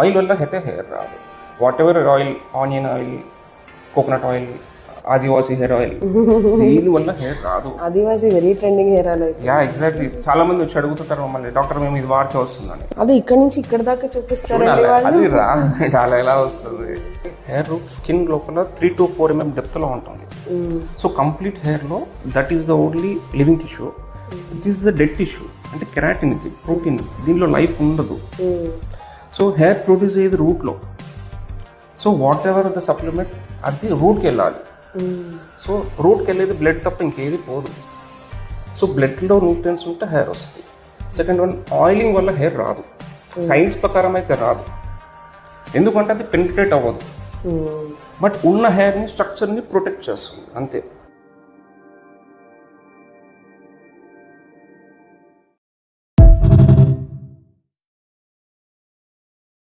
Oil వల్ల అయితే hair రాదు. Whatever oil, onion oil, coconut oil, Adivasi hair oil, దీని వల్ల హెయిర్ రాదు. Adivasi very trending hair oil. Yeah exactly. చాలా మంది వచ్చి అడుగుతుంటారు మమ్మల్ని, డాక్టర్ మేము ఇది వాడితే వస్తుందని. అది ఇక్కడ నుంచి ఇక్కడ దాకా చూపిస్తారండి వాళ్ళు. అది రాదు, అలా ఎలా వస్తుంది? హెయిర్ రూట్ స్కిన్ లోపల 3 to 4 mm డెప్త్ లో ఉంటుంది. సో కంప్లీట్ హెయిర్ లో that is the only living tissue. This is the dead tissue. అంటే కెరాటిన్, ఇది ప్రోటీన్, దీనిలో లైఫ్ ఉండదు. సో హెయిర్ ప్రొడ్యూస్ అయ్యేది రూట్ లో. So what ever the supplement అది రూట్కి వెళ్ళాలి. సో రూట్కి వెళ్ళేది బ్లడ్ తప్ప ఇంకేది పోదు. సో బ్లడ్లో న్యూట్రియన్స్ ఉంటే హెయిర్ వస్తుంది. సెకండ్ వన్, ఆయిలింగ్ వల్ల హెయిర్ రాదు. సైన్స్ ప్రకారం అయితే రాదు, ఎందుకంటే అది పెనిట్రేట్ అవ్వదు. బట్ ఉన్న హెయిర్ని, స్ట్రక్చర్ని ప్రొటెక్ట్ చేస్తుంది అంతే.